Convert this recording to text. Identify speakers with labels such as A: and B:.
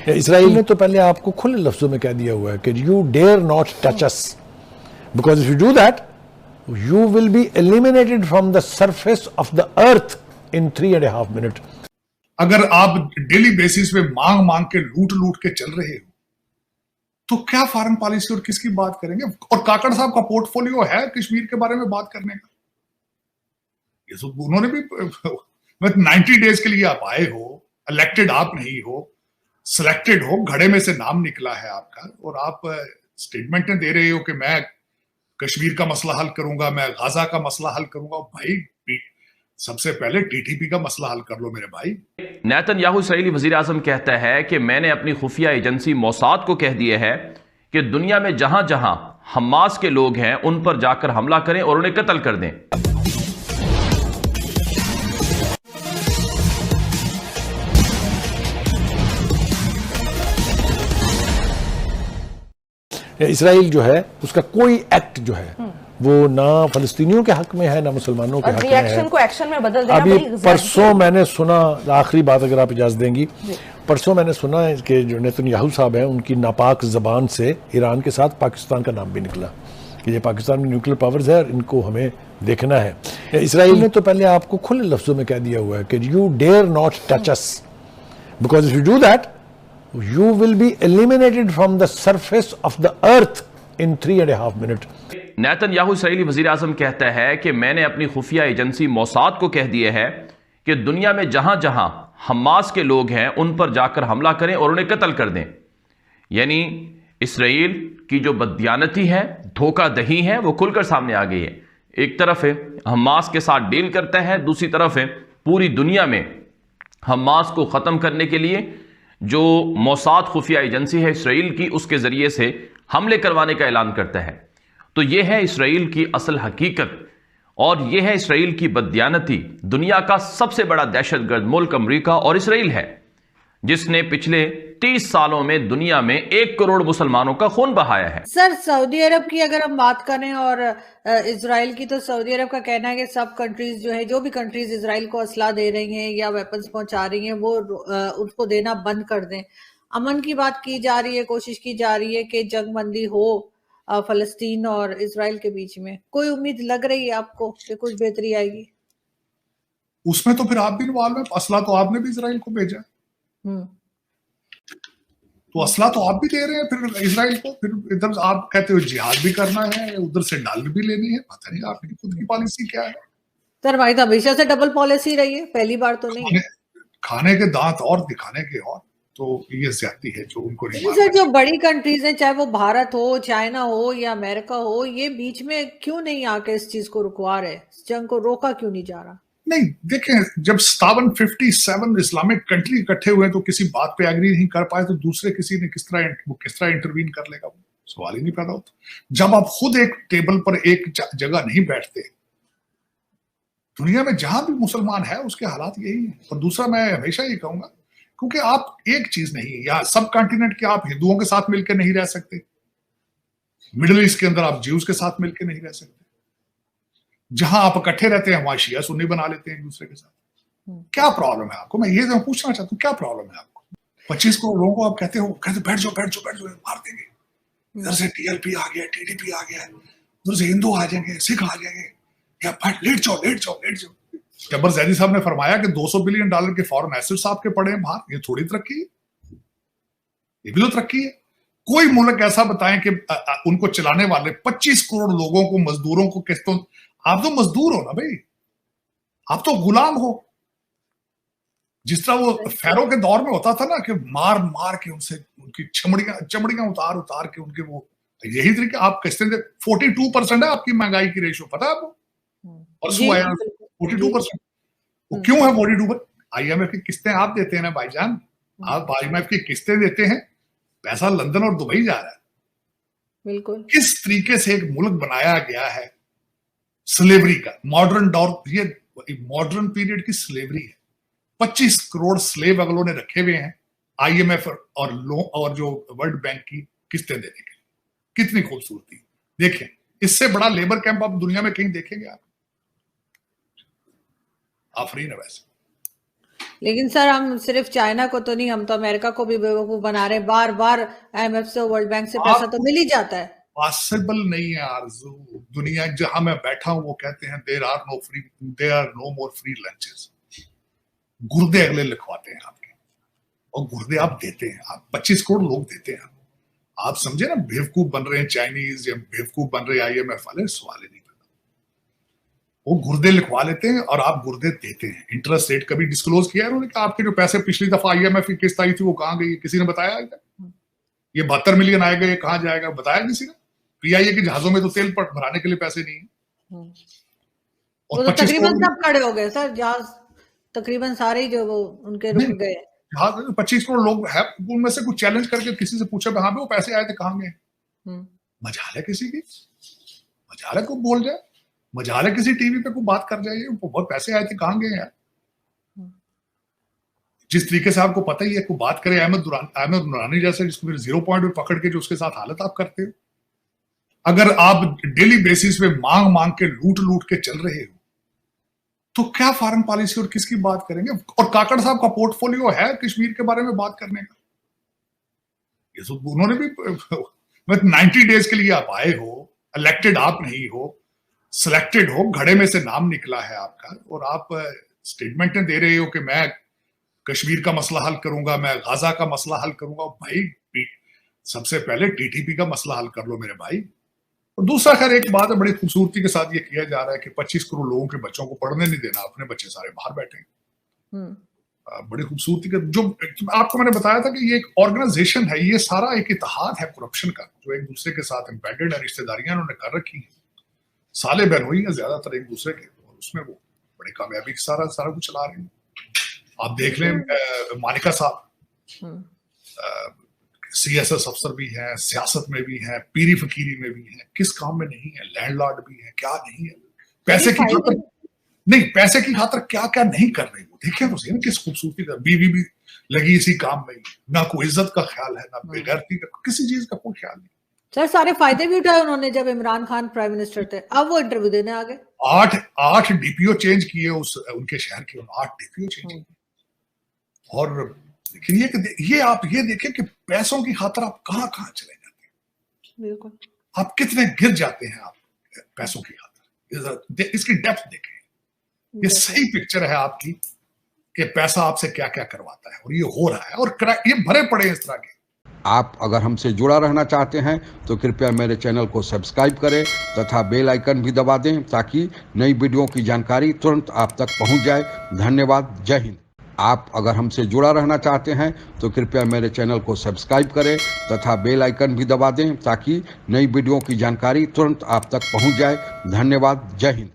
A: Israel ने तो पहले आपको खुले लफ्जों में कह दिया हुआ है कि you dare not touch us, because if you do that you will be eliminated from the surface of the earth in 3.5 minute.
B: अगर आप डेली बेसिस पे मांग मांग के लूट लूट के चल रहे हो तो क्या फॉरेन पॉलिसी और किसकी बात करेंगे? और काकड़ साहब का पोर्टफोलियो है कश्मीर के बारे में बात करने का। ये तो उन्होंने भी 90 डेज के लिए आप आए हो, इलेक्टेड आप नहीं हो, सिलेक्टेड हो, घड़े में से नाम निकला है आपका, और आप स्टेटमेंटें दे रहे हो कि मैं कश्मीर का मसला हल करूंगा, मैं गाजा का मसला हल करूंगा। भाई सबसे पहले टीटीपी का मसला हल कर लो मेरे भाई।
C: नेतन्याहू इस्राईली वजीर आज़म कहता है कि मैंने अपनी खुफिया एजेंसी मोसाद को कह दिया है कि दुनिया में जहां जहां हमास के लोग हैं उन पर जाकर हमला करें और उन्हें कत्ल कर दें।
A: इसराइल जो है उसका कोई एक्ट जो है वो ना फलस्तीनियों के हक में है ना मुसलमानों के हक में है।
D: रिएक्शन को एक्शन में बदल देना।
A: अभी परसों मैंने सुना, आखिरी बात अगर आप इजाजत देंगी, परसों मैंने सुना कि जो नेतन्याहू साहब हैं उनकी नापाक जबान से ईरान के साथ पाकिस्तान का नाम भी निकला कि ये पाकिस्तान में न्यूक्लियर पावर्स है और इनको हमें देखना है। इसराइल ने तो पहले आपको खुले लफ्जों में कह दिया हुआ है कि you dare not touch us, because if you do that you will be eliminated from the surface of the earth in 3.5 minute.
C: Netanyahu Israeli वजीर आज़म कहता है कि मैंने अपनी खुफिया एजेंसी मोसाद को कह दिया है कि दुनिया में जहां जहां हमास के लोग हैं उन पर जाकर हमला करें और उन्हें कत्ल कर दें। यानी इसराइल की जो बददियानती है, धोखादही है, वो खुलकर सामने आ गई है। एक तरफ है हमास के साथ डील करता है, दूसरी तरफ है पूरी दुनिया में हमास को ख़त्म करने के लिए जो मोसाद खुफिया एजेंसी है इसराइल की, उसके ज़रिए से हमले करवाने का ऐलान करता है। तो यह है इसराइल की असल हकीकत और यह है इसराइल की बददियानती। दुनिया का सबसे बड़ा दहशतगर्द मुल्क अमरीका और इसराइल है, जिसने पिछले 30 सालों में दुनिया में 1 करोड़ मुसलमानों का खून बहाया है।
E: सर, सऊदी अरब की अगर हम बात करें और इजराइल की, तो सऊदी अरब का कहना है कि सब कंट्रीज जो है, जो भी कंट्रीज इजराइल को असला दे रही हैं या वेपन्स पहुंचा रही हैं, वो उसको देना बंद कर दें। अमन की बात की जा रही है, कोशिश की जा रही है कि जंगबंदी हो फलस्तीन और इजराइल के बीच में। कोई उम्मीद लग रही है आपको कि कुछ बेहतरी आएगी?
B: उसमें तो फिर आप भी इन्वॉल्व हैं। असला तो आपने भी इजराइल को भेजा, तो असला तो आप भी दे रहे हैं फिर इजराइल को। फिर इधर आप कहते हो जिहाद भी करना है, उधर से डॉलर भी लेनी है। पता नहीं आपकी खुद की पॉलिसी क्या है।
E: सर, भाई तो हमेशा से डबल पॉलिसी रही है, पहली बार तो नहीं।
B: खाने के दांत और दिखाने के और, तो ये ज्यादती है जो उनको नहीं।
E: सर, जो बड़ी कंट्रीज हैं, चाहे वो भारत हो, चाइना हो या अमेरिका हो, ये बीच में क्यों नहीं आके इस चीज को रुकवा रहे? जंग को रोका क्यों नहीं जा रहा?
B: नहीं, देखें, जब 57 इस्लामिक कंट्री इकट्ठे हुए तो किसी बात पे एग्री नहीं कर पाए तो दूसरे किसी ने किस तरह इंटरवीन कर लेगा? वो सवाल ही नहीं पैदा होता। जब आप खुद एक टेबल पर एक जगह नहीं बैठते, दुनिया में जहां भी मुसलमान है उसके हालात यही है। और दूसरा, मैं हमेशा ये कहूंगा, क्योंकि आप एक चीज नहीं, या सब कॉन्टिनेंट के आप हिंदुओं के साथ मिलकर नहीं रह सकते, मिडिल ईस्ट के अंदर आप ज्यूज के साथ मिलकर नहीं रह सकते, जहां आप इकट्ठे रहते हैं वहां शिया सुन्नी बना लेते हैं एक दूसरे के साथ। क्या प्रॉब्लम है आपको? मैं ये पूछना चाहता हूँ, क्या प्रॉब्लम है आपको? 25 करोड़ लोगों को आप कहते बैठ जाओ मार देंगे। इधर से टीएलपी आ गया, टीडीपी आ गया, उधर से हिंदू आ जाएंगे, सिख आ जाएंगे, या लेट जाओ। जब्बर जैदी साहब ने फरमाया कि $200 बिलियन के फॉरेन एसेट्स आपके पड़े हैं बाहर। ये थोड़ी तरक्की है, ये भी तो तरक्की है। कोई मुल्क ऐसा बताएं कि उनको चलाने वाले 25 करोड़ लोगों को, मजदूरों को किस्तों, आप तो मजदूर हो ना भाई, आप तो गुलाम हो। जिस तरह वो फैरो के दौर में होता था ना कि मार मार के उनसे उनकी चमड़ियां उतार के उनके वो, यही तरीके आप किस्तें 42% है आपकी महंगाई की रेशो, पता है आपको? और 42%। वो क्यों है 42%? IMF की किस्तें आप देते हैं ना भाईजान, आप IMF की किस्तें देते हैं, पैसा लंदन और दुबई जा रहा है।
E: बिल्कुल।
B: किस तरीके से एक मुल्क बनाया गया है स्लेवरी का, मॉडर्न दौर, ये मॉडर्न पीरियड की स्लेवरी है। 25 करोड़ स्लेव अगलों ने रखे हुए हैं IMF और जो वर्ल्ड बैंक की किस्तें देने के लिए। कितनी खूबसूरती देखें, इससे बड़ा लेबर कैंप आप दुनिया में कहीं देखेंगे? आप आफरीन है। वैसे
E: लेकिन सर हम सिर्फ चाइना को तो नहीं, हम तो अमेरिका को भी बेवकूफ बना रहे हैं। बार बार IMF से, वर्ल्ड बैंक से पैसा तो मिल ही जाता है।
B: पॉसिबल नहीं है आरजू। दुनिया जहां मैं बैठा हूं वो कहते हैं there are no more free lunches. गुर्दे अगले लिखवाते हैं आपके, और गुर्दे आप देते हैं। आप 25 करोड़ लोग देते हैं। आप समझे ना, बेवकूफ बन रहे हैं चाइनीज या बेवकूफ बन रहे हैं IMF वाले, सवाल ही नहीं पैदा। वो गुर्दे लिखवा लेते हैं और आप गुर्दे देते हैं। इंटरेस्ट रेट कभी डिस्क्लोज किया है उन्होंने कि आपके जो पैसे पिछली दफा IMF की किस्त आई थी वो कहां गई? किसी ने बताया? ये 72 मिलियन आएगा, ये कहां जाएगा? बताया किसी ने? PIA के जहाजों में तो तेल भराने के लिए पैसे नहीं है।
E: वो तो तकरीबन सब खड़े हो गए सर, जहाज तकरीबन सारे ही जो वो उनके रुक गए।
B: 25 करोड़ लोग है, उनमें से कुछ चैलेंज करके किसी से पूछा हाँ वो पैसे आए थे कहां गए? मजाल है किसी की? मजाल है को बोल जाए? मजाल है किसी टीवी पे को बात कर जाए बहुत पैसे आए थे कहां गए यार? जिस तरीके से आपको पता ही है, को बात करे अहमद नुरानी जैसे, जिसको फिर 0 पॉइंट पे पकड़ के जो उसके साथ हालत आप करते हो। अगर आप डेली बेसिस पे मांग के लूट के चल रहे हो तो क्या फॉरेन पॉलिसी और किसकी बात करेंगे? और काकड़ साहब का पोर्टफोलियो है कश्मीर के बारे में बात करने का। ये तो उन्होंने भी 90 डेज के लिए आप आए हो, इलेक्टेड आप नहीं हो, सिलेक्टेड हो, घड़े में से नाम निकला है आपका, और आप स्टेटमेंटें दे रहे हो कि मैं कश्मीर का मसला हल करूंगा, मैं गाजा का मसला हल करूंगा। भाई सबसे पहले TTP का मसला हल कर लो मेरे भाई। और दूसरा खैर एक बात है, बड़ी खूबसूरती के साथ ये किया जा रहा है कि 25 करोड़ लोगों के बच्चों को पढ़ने नहीं देना, अपने बच्चे सारे बाहर बैठे हैं। बड़ी खूबसूरती का, जो आपको मैंने बताया था कि ये एक ऑर्गेनाइजेशन है, ये सारा एक इत्तेहाद है करप्शन का, जो एक दूसरे के साथ एम्बेडेड है, रिश्तेदारियां उन्होंने कर रखी है, साले बहनोई है ज्यादातर एक दूसरे के, और उसमें वो बड़ी कामयाबी के सारा कुछ चला रहे हैं। आप देख लें मानिका साहब CSS अफसर भी है, सियासत में भी है, पीरी फकीरी में भी है, किस काम में नहीं है? लैंडलॉर्ड भी है, क्या नहीं है? पैसे की खातर नहीं, पैसे की खातर क्या क्या नहीं कर रही वो देखें तो सही ना, किस खूबसूरती का। बीवी भी लगी इसी काम में, ना कोई इज्जत का ख्याल है, ना बेगैरती का, किसी चीज का कोई ख्याल नहीं।
E: सर सारे फायदे भी उठाए उन्होंने जब इमरान खान प्राइम मिनिस्टर थे, अब वो इंटरव्यू देने आ गए।
B: 8 DPO चेंज किए उनके शहर के, 8 DPO चेंज किए। और लेकिन ये आप ये देखें कि पैसों की खातर आप कहां चले जाते हैं।
E: बिल्कुल,
B: आप कितने गिर जाते हैं आप पैसों की खातर। इसकी डेप्थ देखें, ये सही पिक्चर है आपकी कि पैसा आपसे क्या क्या करवाता है, और ये हो रहा है, और ये भरे पड़े हैं इस तरह के।
D: आप अगर हमसे जुड़ा रहना चाहते हैं तो कृपया मेरे चैनल को सब्सक्राइब करें तथा बेल आइकन भी दबा दें ताकि नई वीडियो की जानकारी तुरंत आप तक पहुंच जाए। धन्यवाद। जय हिंद। आप अगर हमसे जुड़ा रहना चाहते हैं तो कृपया मेरे चैनल को सब्सक्राइब करें तथा बेल आइकन भी दबा दें ताकि नई वीडियो की जानकारी तुरंत आप तक पहुंच जाए। धन्यवाद। जय हिंद।